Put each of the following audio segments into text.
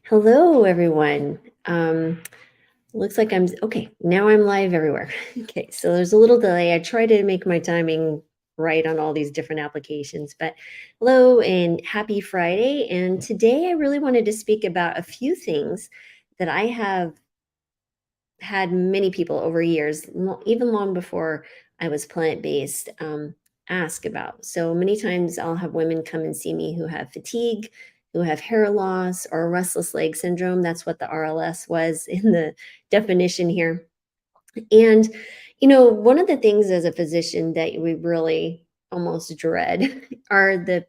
Hello, everyone. Looks like I'm okay. Now I'm live everywhere. Okay, so there's a little delay. I try to make my timing right on all these different applications, but hello and happy Friday. And today I really wanted to speak about a few things that I have had many people over years, even long before I was plant-based, ask about. So many times I'll have women come and see me who have fatigue, who have hair loss or restless leg syndrome. That's what the RLS was in the definition here. And, one of the things as a physician that we really almost dread are the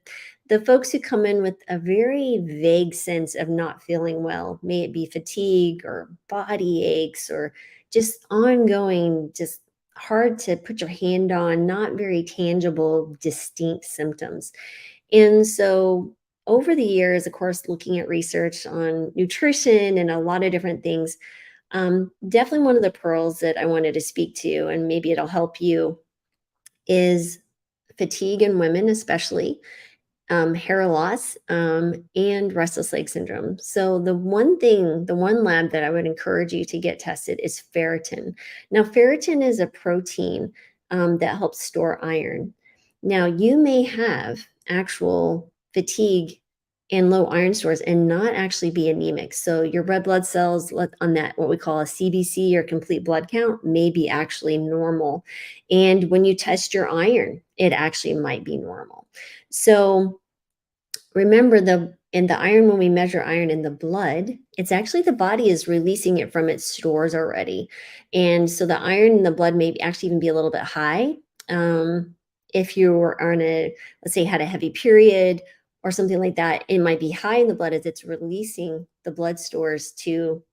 folks who come in with a very vague sense of not feeling well, may it be fatigue or body aches or just ongoing, just hard to put your hand on, not very tangible, distinct symptoms. And so over the years, of course, looking at research on nutrition and a lot of different things, definitely one of the pearls that I wanted to speak to, and maybe it'll help you, is fatigue in women, especially hair loss, and restless leg syndrome. So, the one lab that I would encourage you to get tested is ferritin. Now, ferritin is a protein that helps store iron. Now, you may have actual fatigue and low iron stores and not actually be anemic. So, your red blood cells on that, what we call a CBC or complete blood count, may be actually normal. And when you test your iron, it actually might be normal. So, remember the iron, when we measure iron in the blood, it's actually the body is releasing it from its stores already. And so the iron in the blood may actually even be a little bit high. Um, if you were on let's say, had a heavy period or something like that, it might be high in the blood as it's releasing the blood stores to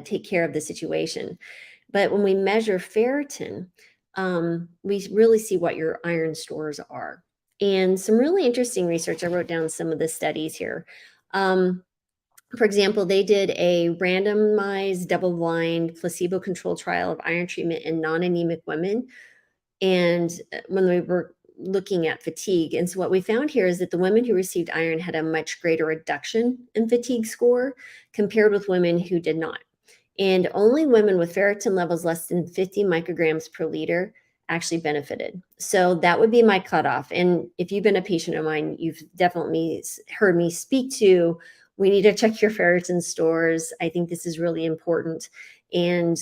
take care of the situation. But when we measure ferritin, we really see what your iron stores are. And some really interesting research, I wrote down some of the studies here. Um, for example, they did a randomized, double blind, placebo controlled trial of iron treatment in non anemic women. And when we were looking at fatigue. And so, what we found here is that the women who received iron had a much greater reduction in fatigue score compared with women who did not. And only women with ferritin levels less than 50 micrograms per liter actually benefited. So that would be my cutoff. And if you've been a patient of mine, you've definitely heard me speak to, we need to check your ferritin stores. I think this is really important. And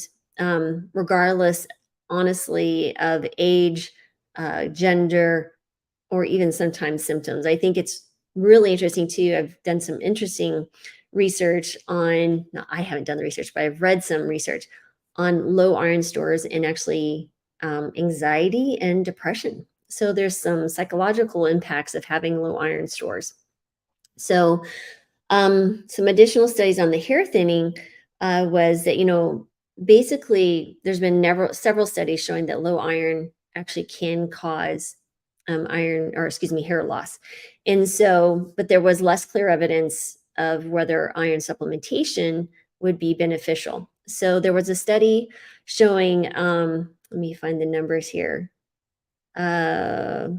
regardless, honestly, of age, gender, or even sometimes symptoms, I think it's really interesting too. I've done some interesting research on, no, I haven't done the research, but I've read some research on low iron stores and actually anxiety and depression. So there's some psychological impacts of having low iron stores. So some additional studies on the hair thinning was that, basically there's been several studies showing that low iron actually can cause hair loss. And so, but there was less clear evidence of whether iron supplementation would be beneficial. So there was a study showing, let me find the numbers here. They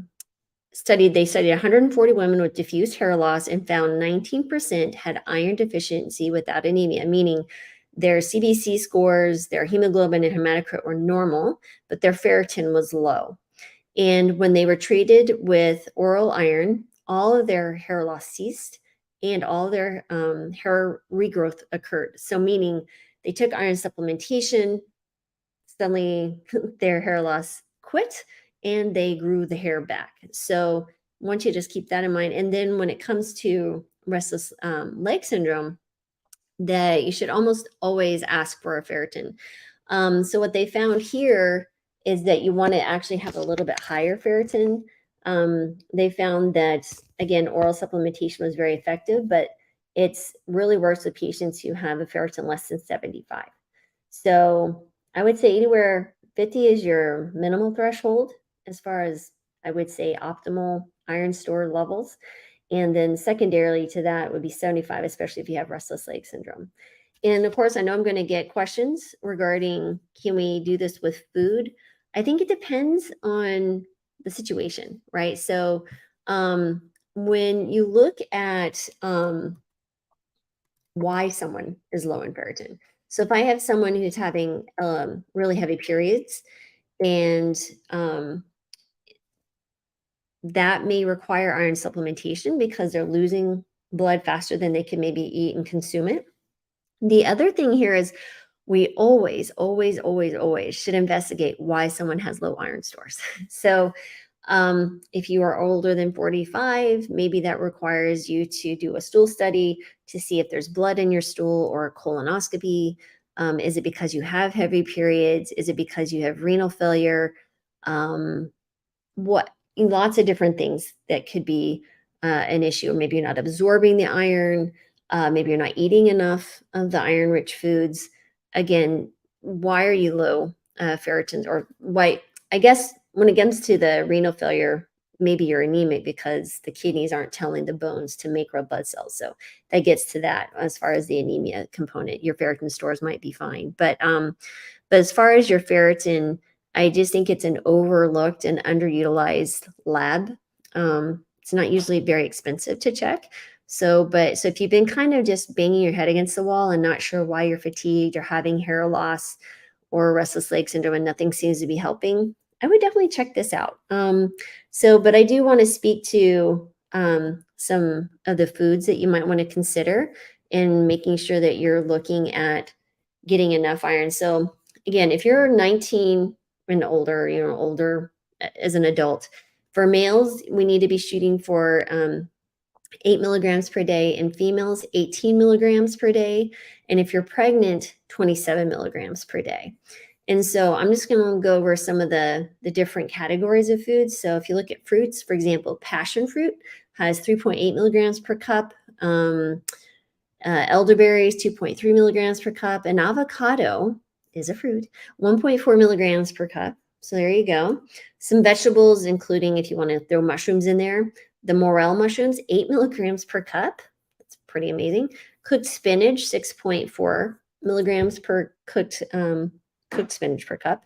studied 140 women with diffuse hair loss and found 19% had iron deficiency without anemia, meaning their CBC scores, their hemoglobin and hematocrit were normal, but their ferritin was low. And when they were treated with oral iron, all of their hair loss ceased and all their hair regrowth occurred. So, meaning they took iron supplementation, suddenly their hair loss quit and they grew the hair back. So, I want you to just keep that in mind. And then when it comes to restless leg syndrome, that you should almost always ask for a ferritin. So what they found here is that you want to actually have a little bit higher ferritin. They found that, again, oral supplementation was very effective, but it's really works with patients who have a ferritin less than 75. So I would say anywhere 50 is your minimal threshold as far as, I would say, optimal iron store levels. And then secondarily to that would be 75, especially if you have restless leg syndrome. And of course, I know I'm going to get questions regarding, can we do this with food? I think it depends on the situation, right? So when you look at why someone is low in ferritin. So if I have someone who's having really heavy periods and that may require iron supplementation because they're losing blood faster than they can maybe eat and consume it. The other thing here is we always, always, always, always should investigate why someone has low iron stores. So, if you are older than 45, maybe that requires you to do a stool study to see if there's blood in your stool or a colonoscopy. Is it because you have heavy periods? Is it because you have renal failure? Um, what lots of different things that could be an issue. Maybe you're not absorbing the iron. Maybe you're not eating enough of the iron-rich foods. Again, why are you low ferritin, or why? I guess when it comes to the renal failure, maybe you're anemic because the kidneys aren't telling the bones to make red blood cells. So that gets to that as far as the anemia component. Your ferritin stores might be fine, but as far as your ferritin, I just think it's an overlooked and underutilized lab. It's not usually very expensive to check. So if you've been kind of just banging your head against the wall and not sure why you're fatigued or having hair loss or restless leg syndrome and nothing seems to be helping, I would definitely check this out. But I do want to speak to some of the foods that you might want to consider in making sure that you're looking at getting enough iron. So again, if you're 19 and older, older as an adult, for males, we need to be shooting for 8 milligrams per day, and females, 18 milligrams per day. And if you're pregnant, 27 milligrams per day. And so I'm just going to go over some of the different categories of foods. So if you look at fruits, for example, passion fruit has 3.8 milligrams per cup. Elderberries, 2.3 milligrams per cup. And avocado is a fruit, 1.4 milligrams per cup. So there you go. Some vegetables, including if you want to throw mushrooms in there, the morel mushrooms, 8 milligrams per cup. That's pretty amazing. Cooked spinach, 6.4 milligrams per cooked spinach per cup.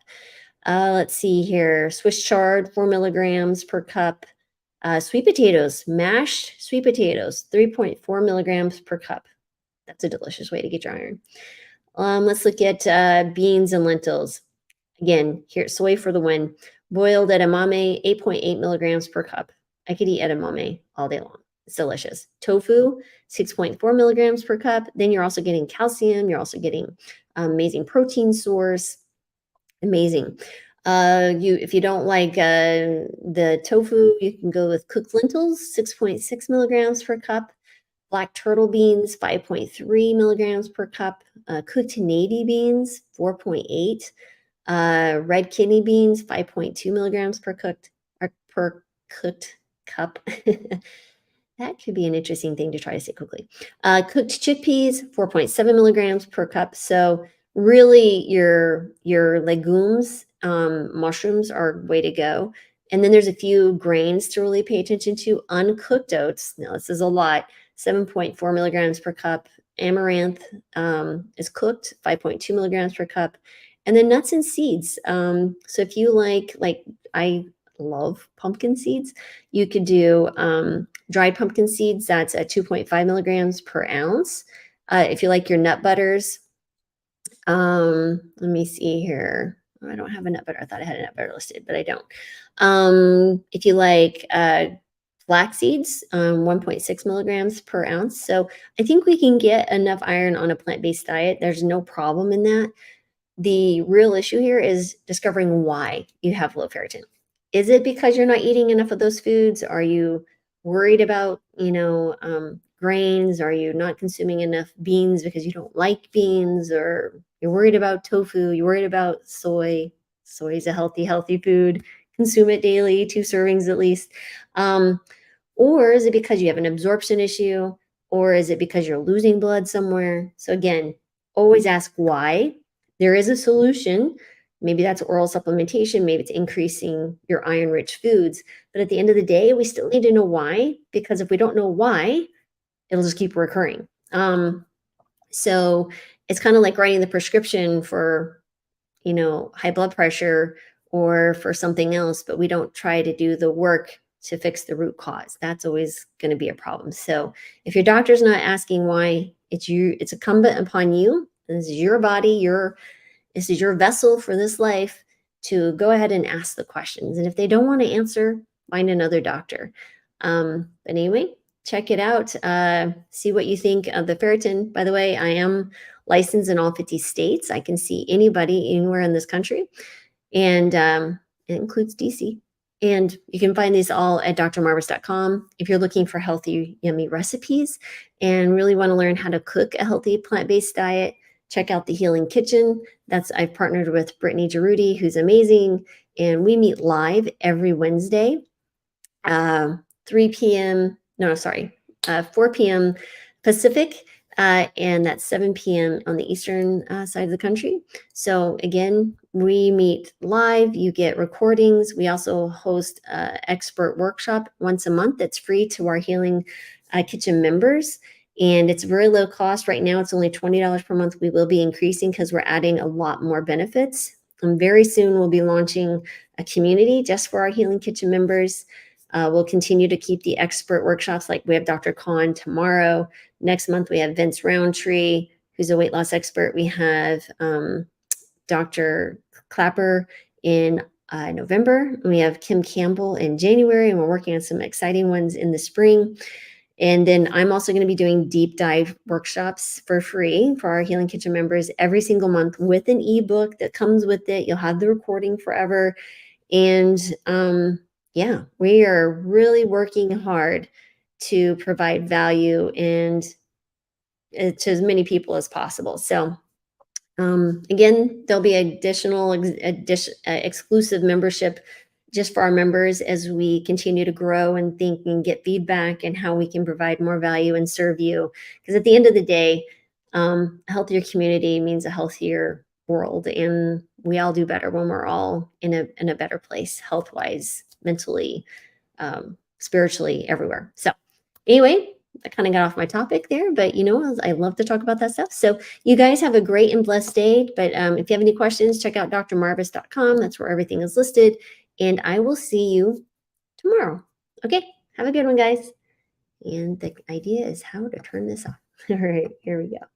Let's see here. Swiss chard, 4 milligrams per cup. Sweet potatoes, mashed sweet potatoes, 3.4 milligrams per cup. That's a delicious way to get your iron. Let's look at beans and lentils. Again, here, soy for the win. Boiled edamame, 8.8 milligrams per cup. I could eat edamame all day long. It's delicious. Tofu, 6.4 milligrams per cup. Then you're also getting calcium. You're also getting amazing protein source. Amazing. If you don't like the tofu, you can go with cooked lentils, 6.6 milligrams per cup. Black turtle beans, 5.3 milligrams per cup. Cooked navy beans, 4.8. Red kidney beans, 5.2 milligrams per cooked cup. That could be an interesting thing to try to say quickly. Cooked chickpeas, 4.7 milligrams per cup. So really your legumes, mushrooms are way to go. And then there's a few grains to really pay attention to. Uncooked oats. Now this is a lot. 7.4 milligrams per cup. Amaranth is cooked, 5.2 milligrams per cup. And then nuts and seeds. So if you like I love pumpkin seeds, you could do dried pumpkin seeds. That's at 2.5 milligrams per ounce. If you like your nut butters, let me see here. Oh, I don't have a nut butter. I thought I had a nut butter listed, but I don't. If you like flax seeds, 1.6 milligrams per ounce. So I think we can get enough iron on a plant-based diet. There's no problem in that. The real issue here is discovering why you have low ferritin. Is it because you're not eating enough of those foods? Are you worried about, grains? Are you not consuming enough beans because you don't like beans? Or you're worried about tofu? You're worried about soy? Soy is a healthy food. Consume it daily, 2 servings at least. Or is it because you have an absorption issue? Or is it because you're losing blood somewhere? So again, always ask why. There is a solution. Maybe that's oral supplementation. Maybe it's increasing your iron-rich foods. But at the end of the day, we still need to know why, because if we don't know why, it'll just keep recurring. So it's kind of like writing the prescription for, high blood pressure or for something else, but we don't try to do the work to fix the root cause. That's always going to be a problem. So if your doctor's not asking why It's incumbent upon you. This is your body, this is your vessel for this life to go ahead and ask the questions. And if they don't want to answer, find another doctor. But anyway, check it out. See what you think of the ferritin. By the way, I am licensed in all 50 states. I can see anybody anywhere in this country, and it includes DC. And you can find these all at drmarvis.com. If you're looking for healthy, yummy recipes and really want to learn how to cook a healthy plant-based diet, check out the Healing Kitchen. I've partnered with Brittany Giroudi, who's amazing, and we meet live every Wednesday, 3 p.m. No, sorry, 4 p.m. Pacific, and that's 7 p.m. on the eastern side of the country. So again, we meet live. You get recordings. We also host an expert workshop once a month that's free to our Healing Kitchen members. And it's very low cost. Right now, it's only $20 per month. We will be increasing because we're adding a lot more benefits. And very soon, we'll be launching a community just for our Healing Kitchen members. We'll continue to keep the expert workshops. Like we have Dr. Khan tomorrow. Next month, we have Vince Roundtree, who's a weight loss expert. We have Dr. Clapper in November. We have Kim Campbell in January, and we're working on some exciting ones in the spring. And then I'm also going to be doing deep dive workshops for free for our Healing Kitchen members every single month with an ebook that comes with it. You'll have the recording forever. And yeah, we are really working hard to provide value and to as many people as possible. So again, there'll be exclusive membership just for our members as we continue to grow and think and get feedback and how we can provide more value and serve you. Because at the end of the day, a healthier community means a healthier world, and we all do better when we're all in a better place, health wise, mentally, spiritually, everywhere. So anyway, I kind of got off my topic there, but I love to talk about that stuff. So you guys have a great and blessed day. But if you have any questions, check out drmarvis.com. That's where everything is listed. And I will see you tomorrow. Okay, have a good one, guys. And the idea is how to turn this off. All right, here we go.